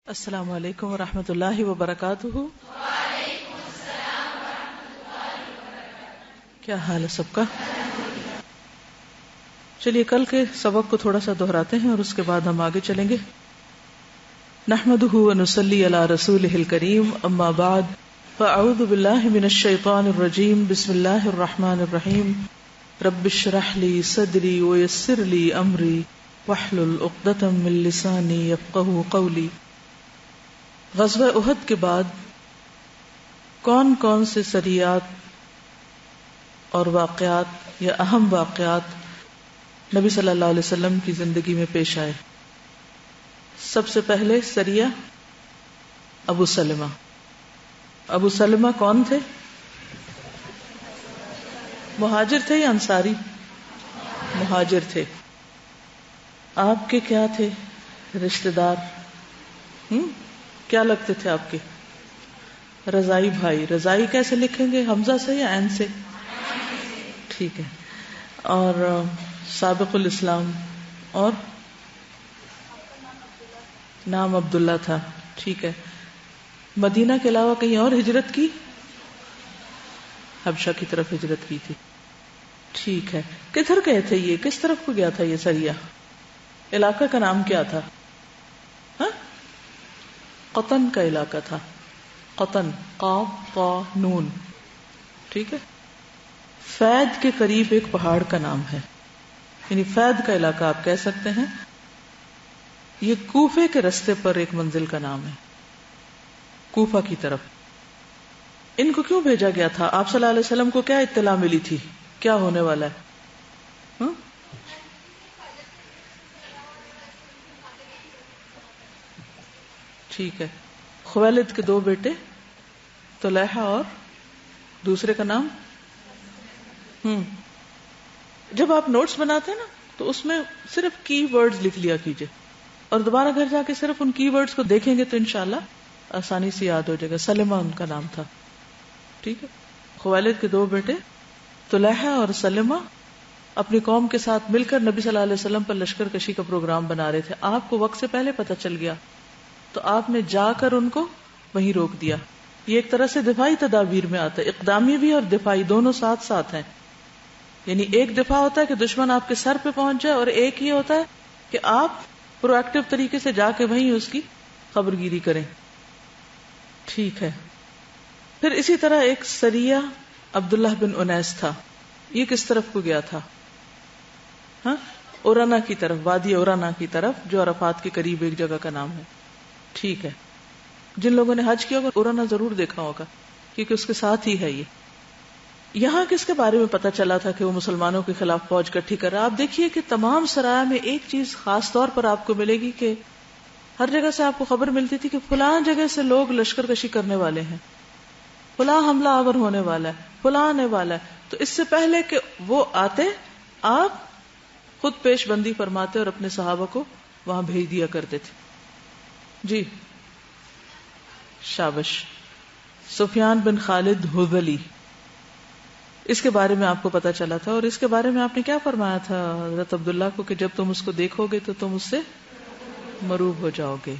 السلام علیکم ورحمۃ اللہ وبرکاتہ۔ وعلیکم السلام ورحمۃ اللہ وبرکاتہ۔ کیا حال ہے سب کا؟ چلیے کل کے سبق کو تھوڑا سا دہراتے ہیں اور اس کے بعد ہم آگے چلیں گے۔ نحمدہ ونصلی علی رسولہ الکریم، اما بعد فاعوذ باللہ من الشیطان الرجیم، بسم اللہ الرحمن الرحیم۔ رب اشرح لی صدری ویسر لی امری واحلل عقدۃ من لسانی یفقہوا قولی۔ غزوہ احد کے بعد کون کون سے سریات اور واقعات یا اہم واقعات نبی صلی اللہ علیہ وسلم کی زندگی میں پیش آئے؟ سب سے پہلے سریہ ابو سلمہ۔ ابو سلمہ کون تھے؟ مہاجر تھے یا انصاری؟ مہاجر تھے۔ آپ کے کیا تھے رشتہ دار؟ کیا لگتے تھے آپ کے؟ رضائی بھائی۔ رضائی کیسے لکھیں گے، حمزہ سے یا عین سے؟ ٹھیک ہے۔ اور سابق الاسلام، اور نام عبداللہ تھا، ٹھیک ہے۔ مدینہ کے علاوہ کہیں اور ہجرت کی؟ حبشہ کی طرف ہجرت کی تھی، ٹھیک ہے۔ کدھر گئے تھے یہ؟ کس طرف کو گیا تھا یہ سریہ؟ علاقہ کا نام کیا تھا؟ قطن کا علاقہ تھا، قطن، قاف طا نون، ٹھیک ہے۔ فید کے قریب ایک پہاڑ کا نام ہے، یعنی فید کا علاقہ آپ کہہ سکتے ہیں۔ یہ کوفے کے رستے پر ایک منزل کا نام ہے، کوفہ کی طرف۔ ان کو کیوں بھیجا گیا تھا؟ آپ صلی اللہ علیہ وسلم کو کیا اطلاع ملی تھی کیا ہونے والا ہے؟ ٹھیک ہے۔ خویلد کے 2 بیٹے، طلحہ اور دوسرے کا نام؟ جب آپ نوٹس بناتے ہیں نا تو اس میں صرف کی ورڈز لکھ لیا کیجئے، اور دوبارہ گھر جا کے صرف ان کی ورڈز کو دیکھیں گے تو انشاءاللہ آسانی سے یاد ہو جائے گا۔ سلمہ ان کا نام تھا، ٹھیک ہے۔ خویلد کے 2 بیٹے طلحہ اور سلمہ اپنی قوم کے ساتھ مل کر نبی صلی اللہ علیہ وسلم پر لشکر کشی کا پروگرام بنا رہے تھے۔ آپ کو وقت سے پہلے پتہ چل گیا تو آپ نے جا کر ان کو وہیں روک دیا۔ یہ ایک طرح سے دفاعی تدابیر میں آتا ہے، اقدامی بھی اور دفاعی دونوں ساتھ ساتھ ہیں۔ یعنی ایک دفاع ہوتا ہے کہ دشمن آپ کے سر پہ پہنچ جائے، اور ایک یہ ہوتا ہے کہ آپ پرو ایکٹیو طریقے سے جا کے وہیں اس کی خبر گیری کریں، ٹھیک ہے۔ پھر اسی طرح ایک سریہ عبداللہ بن انیس تھا۔ یہ کس طرف کو گیا تھا؟ اورانا کی طرف، وادی اورانا کی طرف، جو عرفات کے قریب ایک جگہ کا نام ہے، ٹھیک ہے۔ جن لوگوں نے حج کیا ہوگا اورانا ضرور دیکھا ہوگا، کیونکہ اس کے ساتھ ہی ہے یہ۔ یہاں کس کے بارے میں پتا چلا تھا کہ وہ مسلمانوں کے خلاف فوج اکٹھی کر رہا ہے؟ آپ دیکھیے کہ تمام سرایا میں ایک چیز خاص طور پر آپ کو ملے گی کہ ہر جگہ سے آپ کو خبر ملتی تھی کہ فلاں جگہ سے لوگ لشکر کشی کرنے والے ہیں، فلاں حملہ آور ہونے والا ہے، فلاں آنے والا ہے۔ تو اس سے پہلے کہ وہ آتے، آپ خود پیش بندی فرماتے اور اپنے صحابہ کو وہاں بھیج دیا کرتے تھے۔ جی شابش، سفیان بن خالد حذلی، اس کے بارے میں آپ کو پتا چلا تھا، اور اس کے بارے میں آپ نے کیا فرمایا تھا حضرت عبداللہ کو کہ جب تم اس کو دیکھو گے تو تم اس سے مروب ہو جاؤ گے،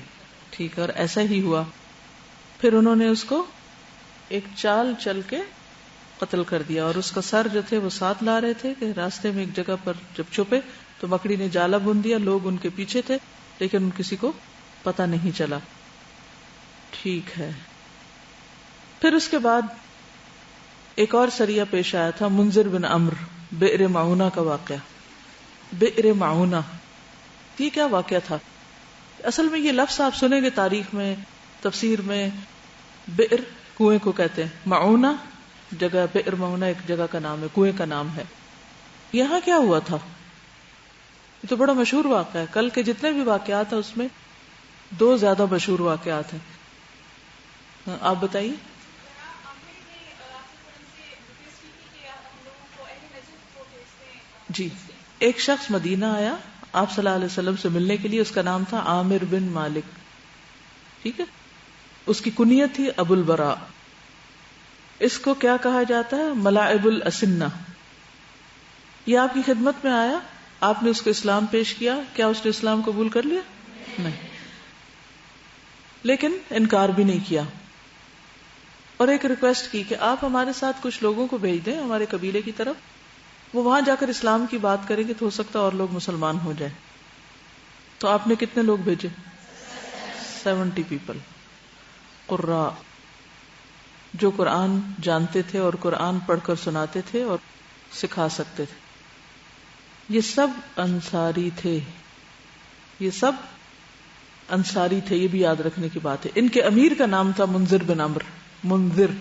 ٹھیک ہے۔ اور ایسا ہی ہوا۔ پھر انہوں نے اس کو ایک چال چل کے قتل کر دیا، اور اس کا سر جو تھے وہ ساتھ لا رہے تھے کہ راستے میں ایک جگہ پر جب چھپے تو مکڑی نے جالا بن دیا، لوگ ان کے پیچھے تھے لیکن کسی کو پتہ نہیں چلا، ٹھیک ہے۔ پھر اس کے بعد ایک اور سریہ پیش آیا تھا، منذر بن عمرو، بئر معونہ کا واقعہ۔ بئر معونہ، یہ کیا واقعہ تھا؟ اصل میں یہ لفظ آپ سنیں گے تاریخ میں، تفسیر میں، بئر کنویں کو کہتے ہیں، معونہ جگہ، بئر معونہ ایک جگہ کا نام ہے، کنویں کا نام ہے۔ یہاں کیا ہوا تھا؟ یہ تو بڑا مشہور واقعہ ہے۔ کل کے جتنے بھی واقعات ہیں اس میں 2 زیادہ مشہور واقعات ہیں، آپ بتائیے۔ جی، ایک شخص مدینہ آیا آپ صلی اللہ علیہ وسلم سے ملنے کے لیے، اس کا نام تھا عامر بن مالک، ٹھیک ہے۔ اس کی کنیت تھی ابو البراء۔ اس کو کیا کہا جاتا ہے؟ ملاعب الاسنہ۔ یہ آپ کی خدمت میں آیا، آپ نے اس کو اسلام پیش کیا، کیا اس نے اسلام قبول کر لیا؟ نہیں۔ لیکن انکار بھی نہیں کیا، اور ایک ریکویسٹ کی کہ آپ ہمارے ساتھ کچھ لوگوں کو بھیج دیں ہمارے قبیلے کی طرف، وہ وہاں جا کر اسلام کی بات کریں گے تو ہو سکتا ہے اور لوگ مسلمان ہو جائیں۔ تو آپ نے کتنے لوگ بھیجے؟ 70 پیپل، قراء، جو قرآن جانتے تھے اور قرآن پڑھ کر سناتے تھے اور سکھا سکتے تھے۔ یہ سب انصاری تھے، یہ سب انصاری تھے، یہ بھی یاد رکھنے کی بات ہے۔ ان کے امیر کا نام تھا منذر بن عمرو، منذر۔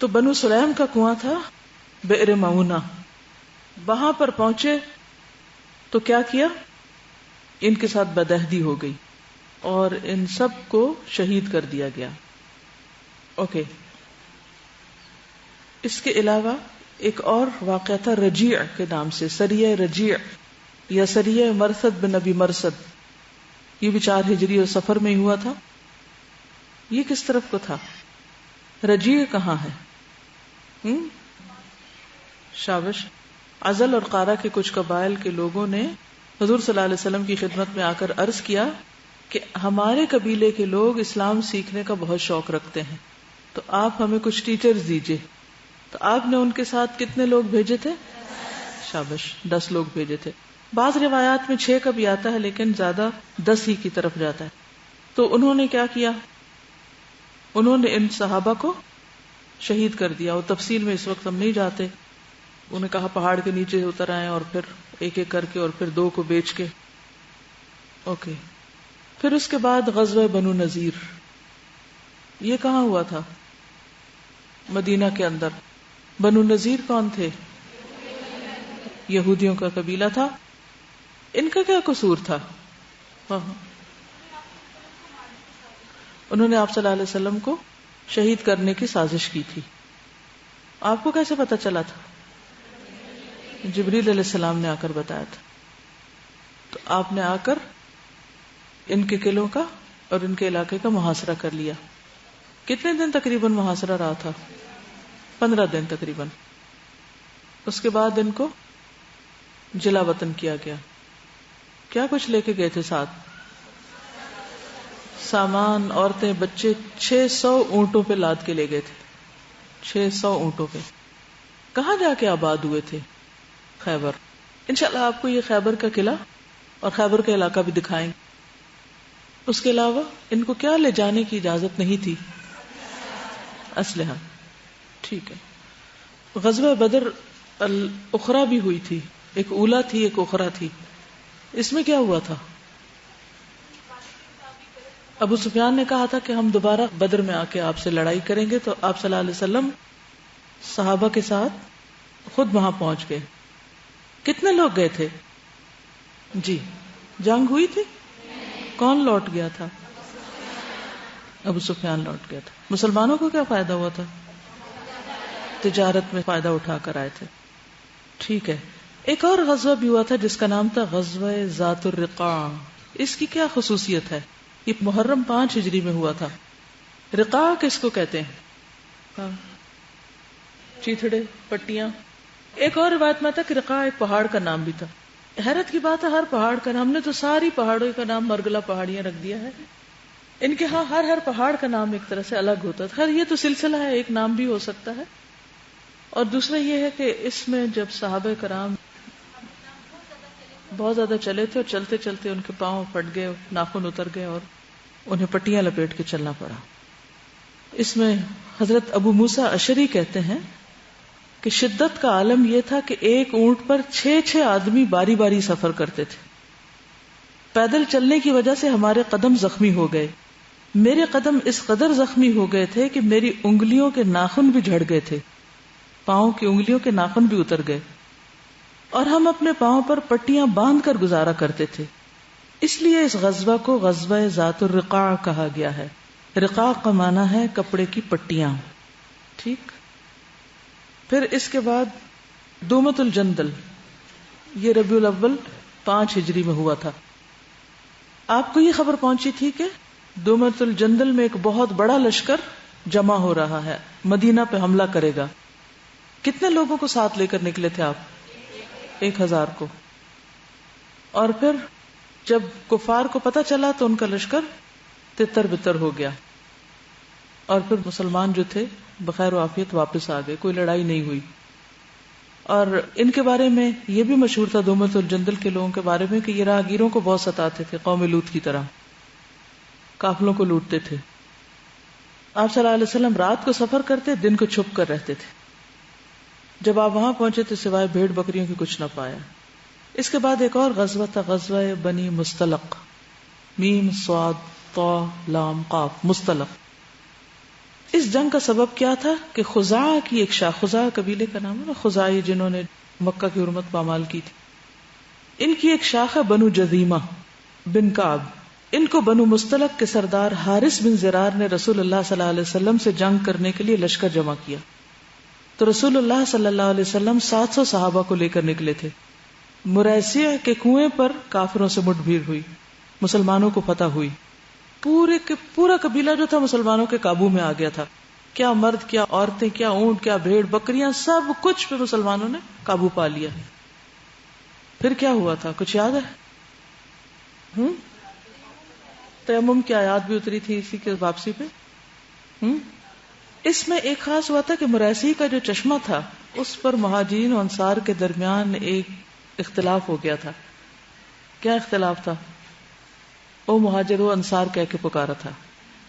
تو بنو سلیم کا کنواں تھا بئر معونہ، وہاں پر پہنچے تو کیا کیا؟ ان کے ساتھ بدعہدی ہو گئی اور ان سب کو شہید کر دیا گیا۔ اوکے، اس کے علاوہ ایک اور واقعہ تھا رجیع کے نام سے، سریہ رجیع یا سریہ مرثد بن ابی مرثد، یہ بھی 4 ہجری اور سفر میں ہی ہوا تھا۔ یہ کس طرف کو تھا؟ رجیع کہاں ہے؟ شابش۔ عزل اور قارہ کے کچھ قبائل کے لوگوں نے حضور صلی اللہ علیہ وسلم کی خدمت میں آ کر عرض کیا کہ ہمارے قبیلے کے لوگ اسلام سیکھنے کا بہت شوق رکھتے ہیں، تو آپ ہمیں کچھ ٹیچرز دیجئے۔ تو آپ نے ان کے ساتھ کتنے لوگ بھیجے تھے؟ شابش، 10 لوگ بھیجے تھے۔ بعض روایات میں 6 کا بھی آتا ہے لیکن زیادہ 10 ہی کی طرف جاتا ہے۔ تو انہوں نے کیا کیا؟ انہوں نے ان صحابہ کو شہید کر دیا، اور تفصیل میں اس وقت ہم نہیں جاتے۔ انہیں کہا پہاڑ کے نیچے اتر آئیں اور پھر ایک ایک کر کے اور پھر 2 کو بیچ کے۔ اوکے، پھر اس کے بعد غزوہ بنو نذیر، یہ کہاں ہوا تھا؟ مدینہ کے اندر۔ بنو نذیر کون تھے؟ یہودیوں کا قبیلہ تھا۔ ان کا کیا قصور تھا؟ انہوں نے آپ صلی اللہ علیہ وسلم کو شہید کرنے کی سازش کی تھی۔ آپ کو کیسے پتا چلا تھا؟ جبریل علیہ السلام نے آ کر بتایا تھا۔ تو آپ نے آ کر ان کے قلعوں کا اور ان کے علاقے کا محاصرہ کر لیا۔ کتنے دن تقریباً محاصرہ رہا تھا؟ 15 دن تقریباً۔ اس کے بعد ان کو جلا وطن کیا گیا۔ کیا کچھ لے کے گئے تھے ساتھ؟ سامان، عورتیں، بچے، 600 اونٹوں پہ لاد کے لے گئے تھے۔ 600 اونٹوں پہ۔ کہاں جا کے آباد ہوئے تھے؟ خیبر۔ انشاءاللہ آپ کو یہ خیبر کا قلعہ اور خیبر کا علاقہ بھی دکھائیں گے۔ اس کے علاوہ ان کو کیا لے جانے کی اجازت نہیں تھی؟ اسلحہ۔ ٹھیک ہے۔ غزوہ بدر الاخرى بھی ہوئی تھی، ایک اولا تھی ایک اخرى تھی۔ اس میں کیا ہوا تھا؟ ابو سفیان نے کہا تھا کہ ہم دوبارہ بدر میں آ کے آپ سے لڑائی کریں گے، تو آپ صلی اللہ علیہ وسلم صحابہ کے ساتھ خود وہاں پہنچ گئے۔ کتنے لوگ گئے تھے؟ جی، جنگ ہوئی تھی؟ کون لوٹ گیا تھا؟ ابو سفیان لوٹ گیا تھا۔ مسلمانوں کو کیا فائدہ ہوا تھا؟ تجارت میں فائدہ اٹھا کر آئے تھے۔ ٹھیک ہے۔ ایک اور غزوہ بھی ہوا تھا جس کا نام تھا غزوہ ذات الرقاع۔ اس کی کیا خصوصیت ہے؟ یہ محرم 5 ہجری میں ہوا تھا۔ رقاع کس کو کہتے ہیں؟ چیتھڑے، پٹیاں۔ ایک اور روایت میں تھا کہ رقاع ایک پہاڑ کا نام بھی تھا۔ حیرت کی بات ہے، ہر پہاڑ کا نام، ہم نے تو ساری پہاڑوں کا نام مرگلا پہاڑیاں رکھ دیا ہے۔ ان کے ہاں ہر پہاڑ کا نام ایک طرح سے الگ ہوتا تھا۔ خیر یہ تو سلسلہ ہے، ایک نام بھی ہو سکتا ہے۔ اور دوسرا یہ ہے کہ اس میں جب صحابہ کرام بہت زیادہ چلے تھے اور چلتے چلتے ان کے پاؤں پھٹ گئے، ناخن اتر گئے اور انہیں پٹیاں لپیٹ کے چلنا پڑا۔ اس میں حضرت ابو موسیٰ اشعری کہتے ہیں کہ شدت کا عالم یہ تھا کہ ایک اونٹ پر 6 آدمی باری باری سفر کرتے تھے۔ پیدل چلنے کی وجہ سے ہمارے قدم زخمی ہو گئے۔ میرے قدم اس قدر زخمی ہو گئے تھے کہ میری انگلیوں کے ناخن بھی جھڑ گئے تھے، پاؤں کی انگلیوں کے ناخن بھی اتر گئے، اور ہم اپنے پاؤں پر پٹیاں باندھ کر گزارا کرتے تھے۔ اس لیے اس غزوہ کو غزوہ ذات الرقاع کہا گیا ہے۔ رقاع کا معنی ہے کپڑے کی پٹیاں۔ ٹھیک۔ پھر اس کے بعد دومت الجندل، یہ ربیع الاول 5 ہجری میں ہوا تھا۔ آپ کو یہ خبر پہنچی تھی کہ دومت الجندل میں ایک بہت بڑا لشکر جمع ہو رہا ہے، مدینہ پہ حملہ کرے گا۔ کتنے لوگوں کو ساتھ لے کر نکلے تھے آپ؟ 1000 کو۔ اور پھر جب کفار کو پتہ چلا تو ان کا لشکر تتر بتر ہو گیا، اور پھر مسلمان جو تھے بخیر و عافیت واپس آ گئے، کوئی لڑائی نہیں ہوئی. اور ان کے بارے میں یہ بھی مشہور تھا دومت الجندل کے لوگوں کے بارے میں کہ یہ راہگیروں کو بہت ستاتے تھے، قوم لوط کی طرح قافلوں کو لوٹتے تھے. آپ صلی اللہ علیہ وسلم رات کو سفر کرتے، دن کو چھپ کر رہتے تھے. جب آپ وہاں پہنچے تو سوائے بھیڑ بکریوں کی کچھ نہ پایا. اس کے بعد ایک اور غزوہ تھا، غزوہ بنی مستلق، میم صاد طا لام قاف مستلق. اس جنگ کا سبب کیا تھا کہ خزاعہ کی ایک شاخ، خزاعہ قبیلے کا نام ہے نا، خزاعی جنہوں نے مکہ کی حرمت پامال کی تھی، ان کی ایک شاخ ہے بنو جذیمہ بن کعب. ان کو بنو مستلق کے سردار حارث بن زرار نے رسول اللہ صلی اللہ علیہ وسلم سے جنگ کرنے کے لیے لشکر جمع کیا. تو رسول اللہ صلی اللہ علیہ وسلم 700 صحابہ کو لے کر نکلے تھے. مریسیع کے کنویں پر کافروں سے مٹ بھیڑ ہوئی، مسلمانوں کو فتح ہوئی. پورا قبیلہ جو تھا مسلمانوں کے قابو میں آ گیا تھا. کیا مرد، کیا عورتیں، کیا اونٹ، کیا بھیڑ بکریاں، سب کچھ پہ مسلمانوں نے قابو پا لیا. پھر کیا ہوا تھا کچھ یاد ہے؟ تیمم کی آیات بھی اتری تھی اسی کے واپسی پہ. اس میں ایک خاص ہوا تھا کہ مریسی کا جو چشمہ تھا اس پر مہاجرین و انصار کے درمیان ایک اختلاف ہو گیا تھا. کیا اختلاف تھا؟ او مہاجر و انصار کہہ کے پکارا تھا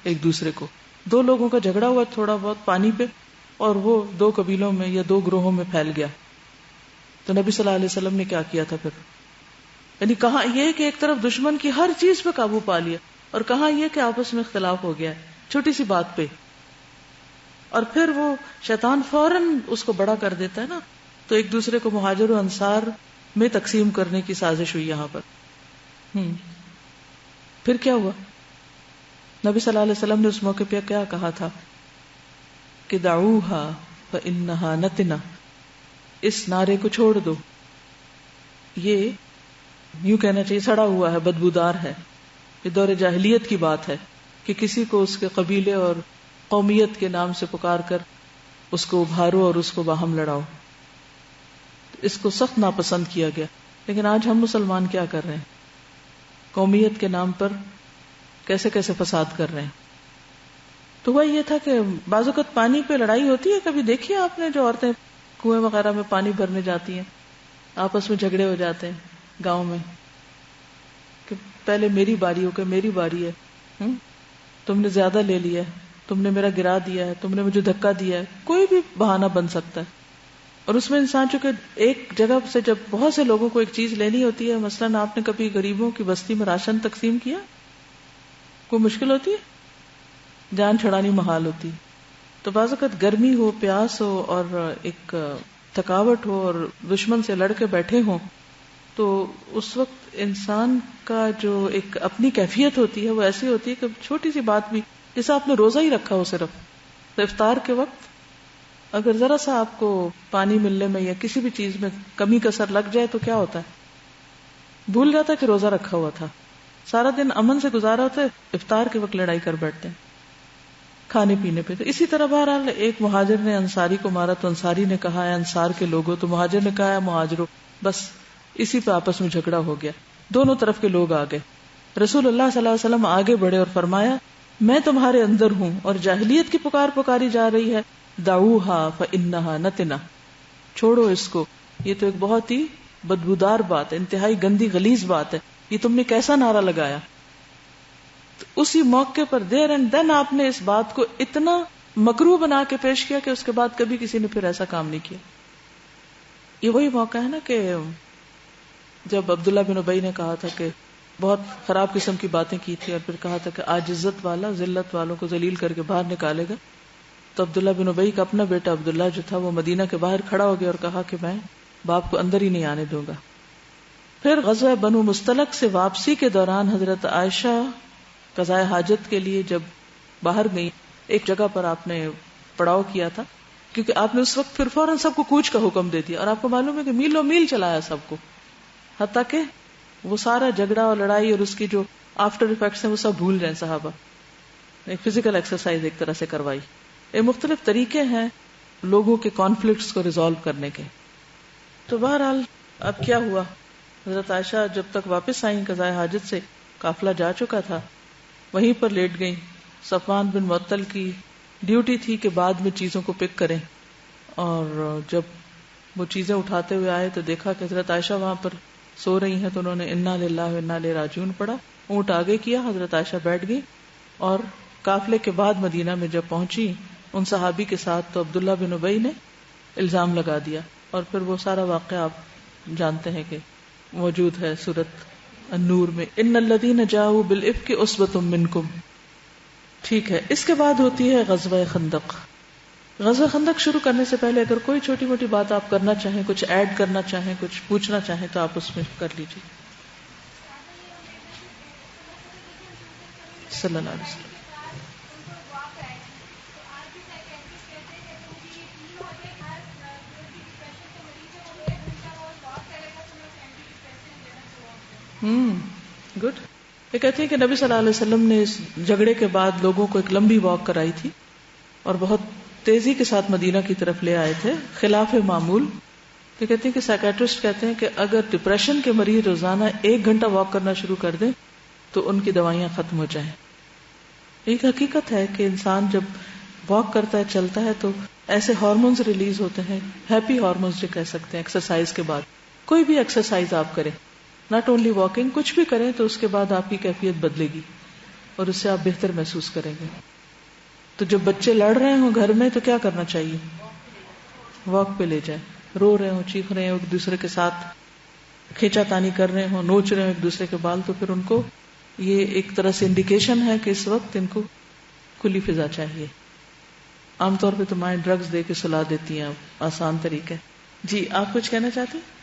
ایک دوسرے کو. دو لوگوں کا جھگڑا ہوا تھوڑا بہت پانی پہ، اور وہ دو قبیلوں میں یا دو گروہوں میں پھیل گیا. تو نبی صلی اللہ علیہ وسلم نے کیا کیا تھا پھر؟ یعنی کہاں یہ کہ ایک طرف دشمن کی ہر چیز پہ قابو پا لیا، اور کہاں یہ کہ آپس میں اختلاف ہو گیا چھوٹی سی بات پہ. اور پھر وہ شیطان فوراً اس کو بڑا کر دیتا ہے نا. تو ایک دوسرے کو مہاجر و انصار میں تقسیم کرنے کی سازش ہوئی یہاں پر. پھر کیا ہوا؟ نبی صلی اللہ علیہ وسلم نے اس موقع پہ کیا کہا تھا کہ دعوها فإنها نتنہ، اس نعرے کو چھوڑ دو، یہ یوں کہنا چاہیے سڑا ہوا ہے، بدبودار ہے. یہ دور جاہلیت کی بات ہے کہ کسی کو اس کے قبیلے اور قومیت کے نام سے پکار کر اس کو ابھارو اور اس کو باہم لڑاؤ. اس کو سخت ناپسند کیا گیا. لیکن آج ہم مسلمان کیا کر رہے ہیں؟ قومیت کے نام پر کیسے کیسے فساد کر رہے ہیں. تو وہ یہ تھا کہ بعض اوقات پانی پہ لڑائی ہوتی ہے. کبھی دیکھیے آپ نے جو عورتیں کنویں وغیرہ میں پانی بھرنے جاتی ہیں، آپس میں جھگڑے ہو جاتے ہیں گاؤں میں کہ پہلے میری باری ہو کہ میری باری ہے، تم نے زیادہ لے لیا ہے، تم نے میرا گرا دیا ہے، تم نے مجھے دھکا دیا ہے. کوئی بھی بہانہ بن سکتا ہے. اور اس میں انسان چونکہ ایک جگہ سے جب بہت سے لوگوں کو ایک چیز لینی ہوتی ہے، مثلاً آپ نے کبھی غریبوں کی بستی میں راشن تقسیم کیا، کوئی مشکل ہوتی ہے، جان چھڑانی محال ہوتی. تو بعض اوقات گرمی ہو، پیاس ہو، اور ایک تھکاوٹ ہو، اور دشمن سے لڑ کے بیٹھے ہوں، تو اس وقت انسان کا جو ایک اپنی کیفیت ہوتی ہے وہ ایسی ہوتی ہے کہ چھوٹی سی بات بھی، جیسے آپ نے روزہ ہی رکھا ہو صرف، تو افطار کے وقت اگر ذرا سا آپ کو پانی ملنے میں یا کسی بھی چیز میں کمی کسر لگ جائے تو کیا ہوتا ہے؟ بھول جاتا ہے کہ روزہ رکھا ہوا تھا. سارا دن امن سے گزارا ہوتا ہے، افطار کے وقت لڑائی کر بیٹھتے ہیں کھانے پینے پہ. تو اسی طرح بہرحال ایک مہاجر نے انصاری کو مارا تو انصاری نے کہا ہے انصار کے لوگوں، تو مہاجر نے کہا ہے مہاجروں. بس اسی پہ آپس میں جھگڑا ہو گیا، دونوں طرف کے لوگ آ گئے. رسول اللہ صلی اللہ علیہ وسلم آگے بڑھے اور فرمایا میں تمہارے اندر ہوں اور جاہلیت کی پکار پکاری جا رہی ہے، دعوها فإنها نتنہ، چھوڑو اس کو، یہ تو ایک بہت ہی بدبودار بات ہے، انتہائی گندی غلیظ بات ہے، یہ تم نے کیسا نعرہ لگایا. تو اسی موقع پر دیر اینڈ دین آپ نے اس بات کو اتنا مکروہ بنا کے پیش کیا کہ اس کے بعد کبھی کسی نے پھر ایسا کام نہیں کیا. یہ وہی موقع ہے نا کہ جب عبداللہ بن ابی نے کہا تھا کہ بہت خراب قسم کی باتیں کی تھی، اور پھر کہا تھا کہ آج عزت والا ذلت والوں کو ذلیل کر کے باہر نکالے گا، تو عبداللہ بن ابی کا اپنا بیٹا عبداللہ جو تھا وہ مدینہ کے باہر کھڑا ہو گیا اور کہا کہ میں باپ کو اندر ہی نہیں آنے دوں گا. پھر غزوہ بنو مستلق سے واپسی کے دوران حضرت عائشہ قضاء حاجت کے لیے جب باہر گئی، ایک جگہ پر آپ نے پڑاؤ کیا تھا، کیونکہ آپ نے اس وقت پھر فوراً سب کو کوچ کا حکم دے دیا، اور آپ کو معلوم ہے کہ میلوں میل چلایا سب کو، حتیٰ کہ وہ سارا جھگڑا اور لڑائی اور اس کی جو آفٹر ایفیکٹس ہیں وہ سب بھول جائیں صحابہ. ایک فزیکل ایکسرسائز ایک طرح سے کروائی. یہ مختلف طریقے ہیں لوگوں کے کانفلکٹس کو ریزالو کرنے کے. تو بہرحال اب کیا ہوا، حضرت عائشہ جب تک واپس آئیں قضاء حاجت سے، قافلہ جا چکا تھا، وہیں پر لیٹ گئیں. صفوان بن معطل کی ڈیوٹی تھی کہ بعد میں چیزوں کو پک کریں، اور جب وہ چیزیں اٹھاتے ہوئے آئے تو دیکھا کہ حضرت عائشہ وہاں پر سو رہی ہیں، تو انہوں نے انا للہ و انا الیہ راجعون پڑھا. اونٹ آگے کیا، حضرت عائشہ بیٹھ گئی، اور قافلے کے بعد مدینہ میں جب پہنچی ان صحابی کے ساتھ تو عبداللہ بن ابی نے الزام لگا دیا، اور پھر وہ سارا واقعہ آپ جانتے ہیں کہ موجود ہے سورۃ النور میں، ان الذین جاءوا بالافک عصبۃ منکم. ٹھیک ہے، اس کے بعد ہوتی ہے غزوہ خندق. غزوہ خندق شروع کرنے سے پہلے اگر کوئی چھوٹی موٹی بات آپ کرنا چاہیں، کچھ ایڈ کرنا چاہیں، کچھ پوچھنا چاہیں تو آپ اس میں کر لیجیے. صلی اللہ علیہ وسلم. گڈ. یہ کہتی ہے کہ نبی صلی اللہ علیہ وسلم نے اس جھگڑے کے بعد لوگوں کو ایک لمبی واک کرائی تھی اور بہت تیزی کے ساتھ مدینہ کی طرف لے آئے تھے خلاف معمول. یہ کہتی ہے کہ سائیکیٹرسٹ کہتے ہیں کہ اگر ڈپریشن کے مریض روزانہ 1 گھنٹہ واک کرنا شروع کر دیں تو ان کی دوائیاں ختم ہو جائیں. ایک حقیقت ہے کہ انسان جب واک کرتا ہے، چلتا ہے، تو ایسے ہارمونز ریلیز ہوتے ہیں، ہیپی ہارمونز جو کہہ سکتے ہیں. ایکسرسائز کے بعد کوئی بھی ایکسرسائز آپ کریں، ناٹ اونلی واکنگ، کچھ بھی کریں تو اس کے بعد آپ کی کیفیت بدلے گی اور اس سے آپ بہتر محسوس کریں گے. تو جب بچے لڑ رہے ہوں گھر میں تو کیا کرنا چاہیے؟ واک پہ لے جائیں. رو رہے ہوں، چیخ رہے ہوں، ایک دوسرے کے ساتھ کھینچا تانی کر رہے ہوں، نوچ رہے ہوں ایک دوسرے کے بال، تو پھر ان کو یہ ایک طرح سے انڈیکیشن ہے کہ اس وقت ان کو کھلی فضا چاہیے. عام طور پہ تو مائیں ڈرگز دے کے سلا دیتی ہیں، آسان طریقہ. جی آپ کچھ کہنا چاہتے ہیں؟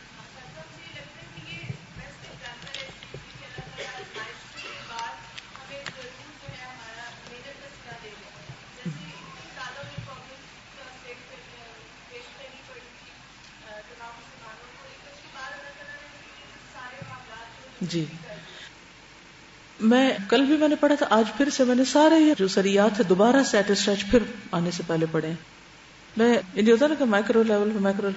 جی میں کل بھی پڑھا تھا، آج پھر سے میں نے سارے یہ جو سریات ہے دوبارہ سیٹ اسٹریچ پھر آنے سے پہلے پڑھے. میں یہ ہوتا نا کہ مائکرو لیول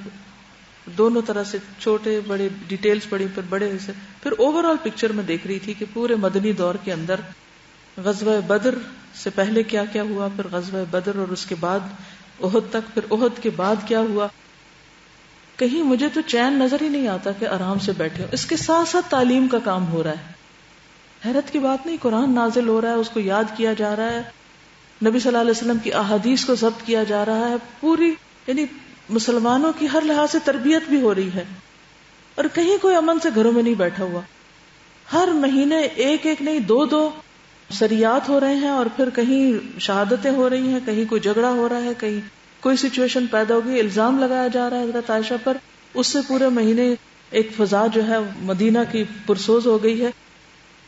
دونوں طرح سے چھوٹے بڑے ڈیٹیلز پڑھی، پھر بڑے حصے، پھر اوور آل پکچر میں دیکھ رہی تھی کہ پورے مدنی دور کے اندر غزوہ بدر سے پہلے کیا کیا ہوا، پھر غزوہ بدر اور اس کے بعد احد تک، پھر احد کے بعد کیا ہوا. کہیں مجھے تو چین نظر ہی نہیں آتا کہ آرام سے بیٹھے ہو. اس کے ساتھ ساتھ تعلیم کا کام ہو رہا ہے. حیرت کی بات نہیں، قرآن نازل ہو رہا ہے، اس کو یاد کیا جا رہا ہے، نبی صلی اللہ علیہ وسلم کی احادیث کو ضبط کیا جا رہا ہے، پوری یعنی مسلمانوں کی ہر لحاظ سے تربیت بھی ہو رہی ہے. اور کہیں کوئی امن سے گھروں میں نہیں بیٹھا ہوا. ہر مہینے ایک نہیں 2 سریات ہو رہے ہیں، اور پھر کہیں شہادتیں ہو رہی ہیں، کہیں کوئی جھگڑا ہو رہا ہے، کہیں کوئی سچویشن پیدا ہو گئی، الزام لگایا جا رہا ہے حضرت عائشہ پر. اس سے پورے مہینے ایک فضا جو ہے مدینہ کی پرسوز ہو گئی ہے.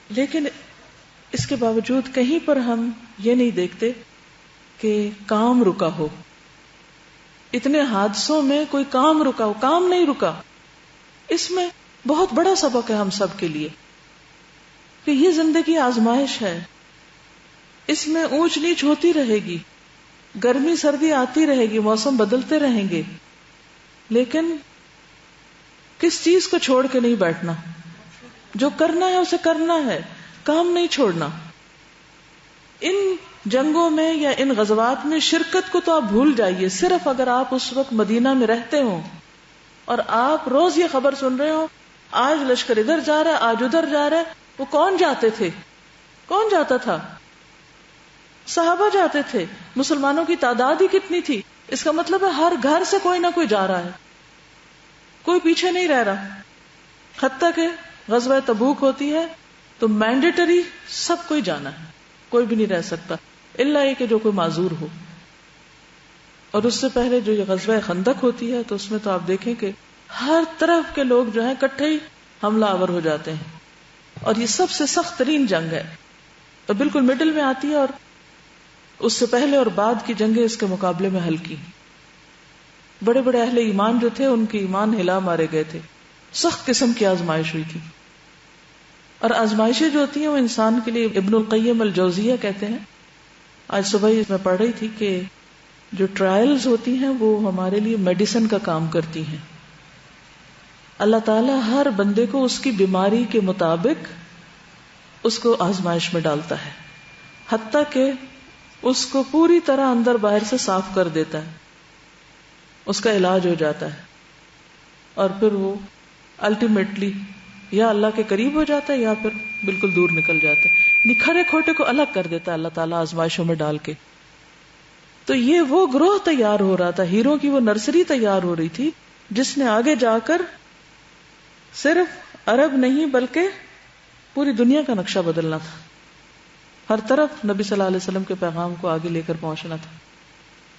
لیکن اس کے باوجود کہیں پر ہم یہ نہیں دیکھتے کہ کام رکا ہو. اتنے حادثوں میں کوئی کام رکا ہو، کام نہیں رکا. اس میں بہت بڑا سبق ہے ہم سب کے لیے کہ یہ زندگی آزمائش ہے، اس میں اونچ نیچ ہوتی رہے گی، گرمی سردی آتی رہے گی، موسم بدلتے رہیں گے، لیکن کس چیز کو چھوڑ کے نہیں بیٹھنا. جو کرنا ہے اسے کرنا ہے، کام نہیں چھوڑنا. ان جنگوں میں یا ان غزوات میں شرکت کو تو آپ بھول جائیے. صرف اگر آپ اس وقت مدینہ میں رہتے ہوں اور آپ روز یہ خبر سن رہے ہو آج لشکر ادھر جا رہا ہے، آج ادھر جا رہا ہے. وہ کون جاتے تھے؟ کون جاتا تھا؟ صحابہ جاتے تھے. مسلمانوں کی تعداد ہی کتنی تھی؟ اس کا مطلب ہے ہر گھر سے کوئی نہ کوئی جا رہا ہے، کوئی پیچھے نہیں رہ رہا. حتیٰ کہ غزوہ تبوک ہوتی ہے تو مینڈیٹری سب کوئی جانا ہے، کوئی بھی نہیں رہ سکتا الا یہ کہ جو کوئی معذور ہو. اور اس سے پہلے جو یہ غزوہ خندق ہوتی ہے تو اس میں تو آپ دیکھیں کہ ہر طرف کے لوگ جو ہیں اکٹھے ہی حملہ آور ہو جاتے ہیں. اور یہ سب سے سخت ترین جنگ ہے اور بالکل مڈل میں آتی ہے، اور اس سے پہلے اور بعد کی جنگیں اس کے مقابلے میں ہلکی. بڑے بڑے اہل ایمان جو تھے ان کے ایمان ہلا مارے گئے تھے. سخت قسم کی آزمائش ہوئی تھی. اور آزمائشیں جو ہوتی ہیں وہ انسان کے لیے، ابن القیم الجوزیہ کہتے ہیں، آج صبح ہی میں پڑھ رہی تھی کہ جو ٹرائلز ہوتی ہیں وہ ہمارے لیے میڈیسن کا کام کرتی ہیں. اللہ تعالیٰ ہر بندے کو اس کی بیماری کے مطابق اس کو آزمائش میں ڈالتا ہے. حتیٰ کہ اس کو پوری طرح اندر باہر سے صاف کر دیتا ہے، اس کا علاج ہو جاتا ہے، اور پھر وہ الٹیمیٹلی یا اللہ کے قریب ہو جاتا ہے یا پھر بالکل دور نکل جاتا ہے، کھرے کھوٹے کو الگ کر دیتا ہے اللہ تعالیٰ آزمائشوں میں ڈال کے. تو یہ وہ گروہ تیار ہو رہا تھا، ہیروں کی وہ نرسری تیار ہو رہی تھی جس نے آگے جا کر صرف عرب نہیں بلکہ پوری دنیا کا نقشہ بدلنا تھا. ہر طرف نبی صلی اللہ علیہ وسلم کے پیغام کو آگے لے کر پہنچنا تھا.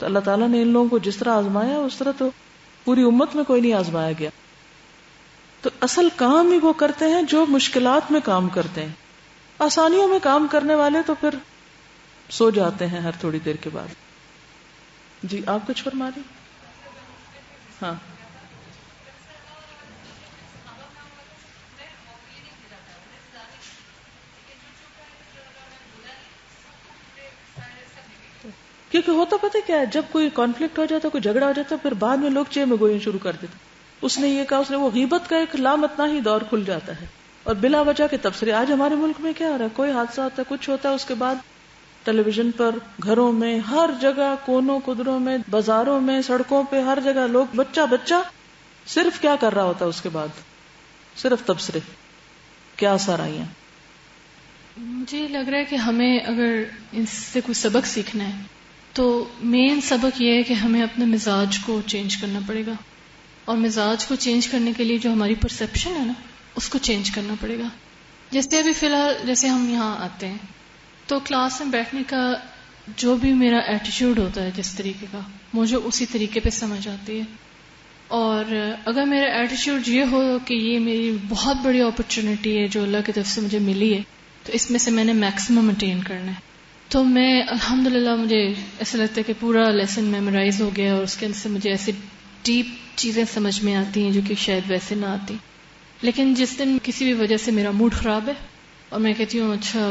تو اللہ تعالیٰ نے ان لوگوں کو جس طرح آزمایا اس طرح تو پوری امت میں کوئی نہیں آزمایا گیا. تو اصل کام ہی وہ کرتے ہیں جو مشکلات میں کام کرتے ہیں. آسانیوں میں کام کرنے والے تو پھر سو جاتے ہیں ہر تھوڑی دیر کے بعد. جی آپ کچھ فرما رہی؟ ہاں کیونکہ ہوتا پتہ کیا ہے، جب کوئی کانفلکٹ ہو جاتا ہے، کوئی جھگڑا ہو جاتا ہے، پھر بعد میں لوگ چے میں گوئیں شروع کر دیتے. اس نے یہ کہا، اس نے وہ، غیبت کا ایک لامتناہی دور کھل جاتا ہے اور بلا وجہ کے تبصرے. آج ہمارے ملک میں کیا ہو رہا ہے، کوئی حادثہ ہوتا ہے، کچھ ہوتا ہے، اس کے بعد ٹیلی ویژن پر، گھروں میں، ہر جگہ، کونوں قدروں میں، بازاروں میں، سڑکوں پہ، ہر جگہ لوگ بچہ صرف کیا کر رہا ہوتا ہے، اس کے بعد صرف تبصرے. کیا سارائیاں. مجھے لگ رہا ہے کہ ہمیں اگر اس سے کوئی سبق سیکھنا ہے تو مین سبق یہ ہے کہ ہمیں اپنے مزاج کو چینج کرنا پڑے گا، اور مزاج کو چینج کرنے کے لیے جو ہماری پرسپشن ہے نا، اس کو چینج کرنا پڑے گا. جیسے ابھی فی الحال جیسے ہم یہاں آتے ہیں تو کلاس میں بیٹھنے کا جو بھی میرا ایٹیٹیوڈ ہوتا ہے جس طریقے کا، مجھے اسی طریقے پہ سمجھ آتی ہے. اور اگر میرا ایٹیٹیوڈ یہ ہو کہ یہ میری بہت بڑی اپرچونٹی ہے جو اللہ کی طرف سے مجھے ملی ہے، تو اس میں سے میں نے میکسیمم اٹین کرنا ہے، تو میں الحمدللہ مجھے ایسا لگتا ہے کہ پورا لیسن میمورائز ہو گیا، اور اس کے اندر سے مجھے ایسی ڈیپ چیزیں سمجھ میں آتی ہیں جو کہ شاید ویسے نہ آتی. لیکن جس دن کسی بھی وجہ سے میرا موڈ خراب ہے اور میں کہتی ہوں اچھا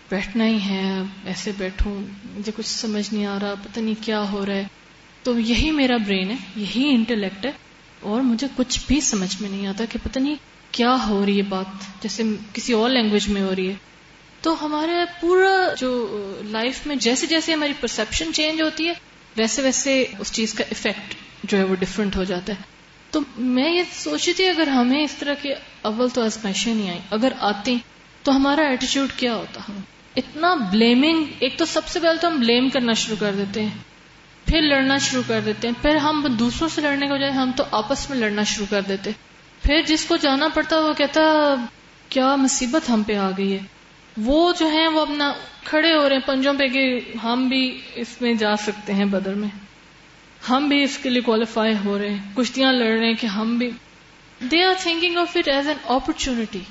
بیٹھنا ہی ہے، ایسے بیٹھوں، مجھے کچھ سمجھ نہیں آ رہا، پتہ نہیں کیا ہو رہا ہے، تو یہی میرا برین ہے، یہی انٹلیکٹ ہے، اور مجھے کچھ بھی سمجھ میں نہیں آتا کہ پتہ نہیں کیا ہو رہی ہے بات، جیسے کسی اور لینگویج میں ہو رہی ہے. تو ہمارا پورا جو لائف میں جیسے جیسے ہماری پرسپشن چینج ہوتی ہے ویسے ویسے اس چیز کا ایفیکٹ جو ہے وہ ڈفرینٹ ہو جاتا ہے. تو میں یہ سوچی تھی اگر ہمیں اس طرح کے اول تو آزمائشیں نہیں آئیں، اگر آتی تو ہمارا ایٹیٹیوڈ کیا ہوتا. اتنا بلیمنگ، ایک تو سب سے پہلے تو ہم بلیم کرنا شروع کر دیتے ہیں، پھر لڑنا شروع کر دیتے ہیں، پھر ہم دوسروں سے لڑنے کے بجائے ہم تو آپس میں لڑنا شروع کر دیتے، پھر جس کو جانا پڑتا وہ کہتا کیا مصیبت ہم پہ آ گئی ہے. وہ جو ہیں وہ اپنا کھڑے ہو رہے ہیں پنجوں پہ کہ ہم بھی اس میں جا سکتے ہیں، بدر میں ہم بھی اس کے لیے کوالیفائی ہو رہے ہیں، کشتیاں لڑ رہے ہیں کہ ہم بھی. They are thinking of it as an opportunity.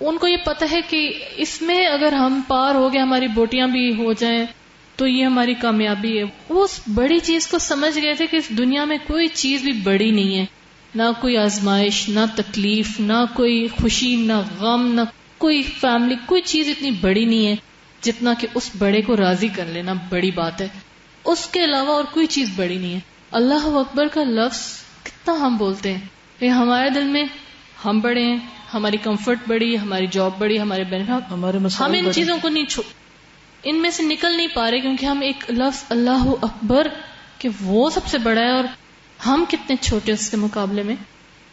ان کو یہ پتہ ہے کہ اس میں اگر ہم پار ہو گئے، ہماری بوٹیاں بھی ہو جائیں تو یہ ہماری کامیابی ہے. وہ اس بڑی چیز کو سمجھ گئے تھے کہ اس دنیا میں کوئی چیز بھی بڑی نہیں ہے، نہ کوئی آزمائش، نہ تکلیف، نہ کوئی خوشی، نہ غم، نہ کوئی فیملی، کوئی چیز اتنی بڑی نہیں ہے جتنا کہ اس بڑے کو راضی کر لینا بڑی بات ہے. اس کے علاوہ اور کوئی چیز بڑی نہیں ہے. اللہ اکبر کا لفظ کتنا ہم بولتے ہیں کہ ہمارے دل میں ہم بڑے ہیں، ہماری کمفرٹ بڑی، ہماری جاب بڑی، ہمارے بینیفٹ، ہمارے مسائل ہم ان چیزوں کو نہیں ان میں سے نکل نہیں پا رہے کیونکہ ہم ایک لفظ اللہ اکبر کہ وہ سب سے بڑا ہے اور ہم کتنے چھوٹے اس کے مقابلے میں.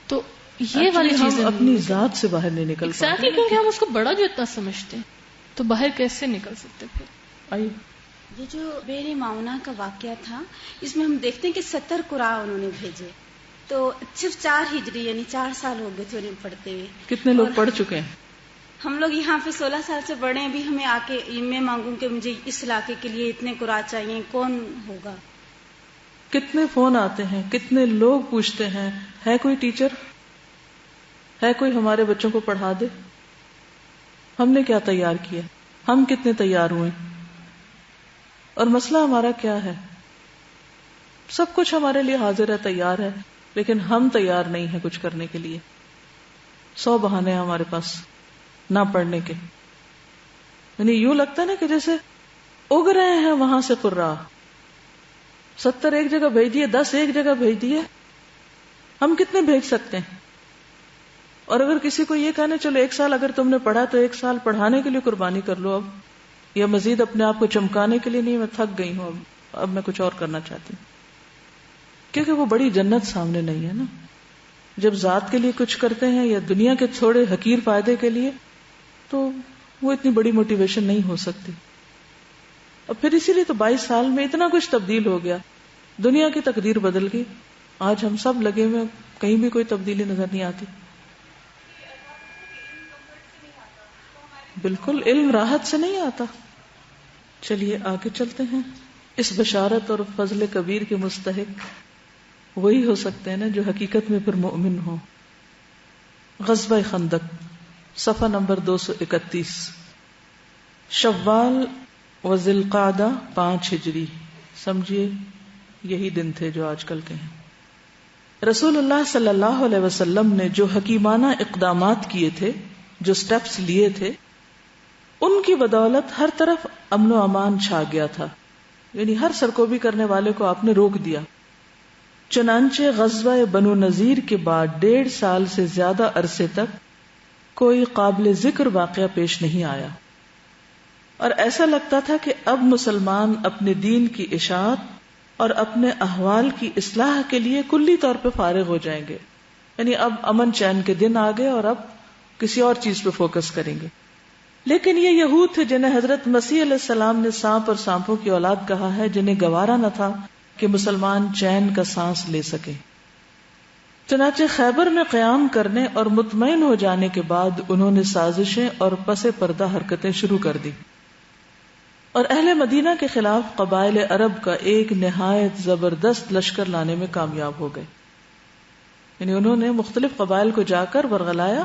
تو یہ والی چیزیں اپنی ذات سے باہر نہیں نکل پاتے ایگزیکٹلی، کیونکہ ہم اس کو بڑا جو اتنا سمجھتے ہیں تو باہر کیسے نکل سکتے. پھر آئیے یہ جو بیر معاونہ کا واقعہ تھا، اس میں ہم دیکھتے ہیں کہ 70 قرآن انہوں نے بھیجے، تو صرف 4 ہجری یعنی 4 سال ہو گئے تھے انہیں پڑھتے ہوئے. کتنے لوگ پڑھ چکے ہیں؟ ہم لوگ یہاں پہ 16 سال سے پڑھے ہیں. ابھی ہمیں آ کے میں مانگوں کہ مجھے اس علاقے کے لیے اتنے قرآن چاہیے، کون ہوگا؟ کتنے فون آتے ہیں، کتنے لوگ پوچھتے ہیں ہے کوئی ٹیچر، ہے کوئی ہمارے بچوں کو پڑھا دے. ہم نے کیا تیار کیا، ہم کتنے تیار ہوئے، اور مسئلہ ہمارا کیا ہے؟ سب کچھ ہمارے لیے حاضر ہے، تیار ہے، لیکن ہم تیار نہیں ہیں کچھ کرنے کے لیے. 100 بہانے ہیں ہمارے پاس نہ پڑھنے کے. یعنی یوں لگتا ہے نا کہ جیسے اگ رہے ہیں وہاں سے قرآن. 70 ایک جگہ بھیج دیے، 10 ایک جگہ بھیج دیے، ہم کتنے بھیج سکتے ہیں؟ اور اگر کسی کو یہ کہنا چلو 1 سال اگر تم نے پڑھا تو 1 سال پڑھانے کے لیے قربانی کر لو، اب یا مزید اپنے آپ کو چمکانے کے لیے نہیں، میں تھک گئی ہوں، اب میں کچھ اور کرنا چاہتی ہوں. کیونکہ وہ بڑی جنت سامنے نہیں ہے نا. جب ذات کے لیے کچھ کرتے ہیں یا دنیا کے تھوڑے حقیر فائدے کے لیے تو وہ اتنی بڑی موٹیویشن نہیں ہو سکتی. اور پھر اسی لیے تو 22 سال میں اتنا کچھ تبدیل ہو گیا، دنیا کی تقدیر بدل گئی. آج ہم سب لگے ہوئے، کہیں بھی کوئی تبدیلی نظر نہیں آتی. بالکل علم راحت سے نہیں آتا. چلیے آگے چلتے ہیں. اس بشارت اور فضل کبیر کے مستحق وہی ہو سکتے ہیں نا جو حقیقت میں پھر مؤمن ہو. غزوہ خندق، صفحہ نمبر 231. شوال و ذی القعدہ 5 ہجری، سمجھیے یہی دن تھے جو آج کل کے ہیں. رسول اللہ صلی اللہ علیہ وسلم نے جو حکیمانہ اقدامات کیے تھے، جو سٹیپس لیے تھے، ان کی بدولت ہر طرف امن و امان چھا گیا تھا. یعنی ہر سرکوبی کرنے والے کو آپ نے روک دیا. چنانچہ غزوہ بنو نذیر کے بعد 1.5 سال سے زیادہ عرصے تک کوئی قابل ذکر واقعہ پیش نہیں آیا، اور ایسا لگتا تھا کہ اب مسلمان اپنے دین کی اشاعت اور اپنے احوال کی اصلاح کے لیے کلی طور پہ فارغ ہو جائیں گے. یعنی اب امن چین کے دن آ گئے اور اب کسی اور چیز پہ فوکس کریں گے. لیکن یہ یہود تھے جنہیں حضرت مسیح علیہ السلام نے سانپ اور سانپوں کی اولاد کہا ہے، جنہیں گوارا نہ تھا کہ مسلمان چین کا سانس لے سکے. چنانچہ خیبر میں قیام کرنے اور مطمئن ہو جانے کے بعد انہوں نے سازشیں اور پس پردہ حرکتیں شروع کر دی، اور اہل مدینہ کے خلاف قبائل عرب کا ایک نہایت زبردست لشکر لانے میں کامیاب ہو گئے. یعنی انہوں نے مختلف قبائل کو جا کر ورغلایا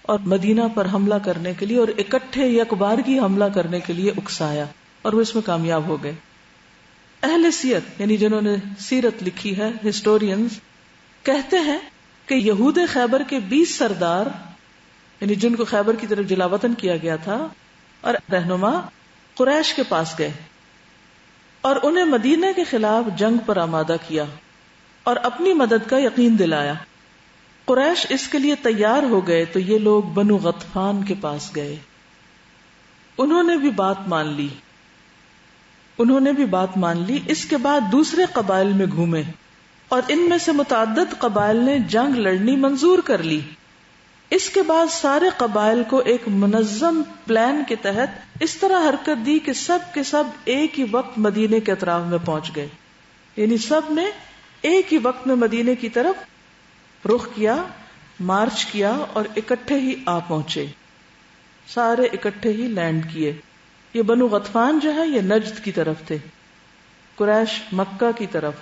اور مدینہ پر حملہ کرنے کے لیے اور اکٹھے یکبارگی حملہ کرنے کے لیے اکسایا، اور وہ اس میں کامیاب ہو گئے. اہل سیرت یعنی جنہوں نے سیرت لکھی ہے، ہسٹورینز، کہتے ہیں کہ یہود خیبر کے 20 سردار، یعنی جن کو خیبر کی طرف جلاوطن کیا گیا تھا، اور رہنما قریش کے پاس گئے اور انہیں مدینہ کے خلاف جنگ پر آمادہ کیا اور اپنی مدد کا یقین دلایا. قریش اس کے لیے تیار ہو گئے تو یہ لوگ بنو غطفان کے پاس گئے. انہوں نے بھی بات مان لی. اس کے بعد دوسرے قبائل میں گھومے اور ان میں سے متعدد قبائل نے جنگ لڑنی منظور کر لی. اس کے بعد سارے قبائل کو ایک منظم پلان کے تحت اس طرح حرکت دی کہ سب کے سب ایک ہی وقت مدینے کے اطراف میں پہنچ گئے. یعنی سب نے ایک ہی وقت میں مدینے کی طرف رخ کیا، مارچ کیا اور اکٹھے ہی آ پہنچے. سارے اکٹھے ہی لینڈ کیے. یہ بنو غطفان جو ہے یہ نجد کی طرف تھے، قریش مکہ کی طرف.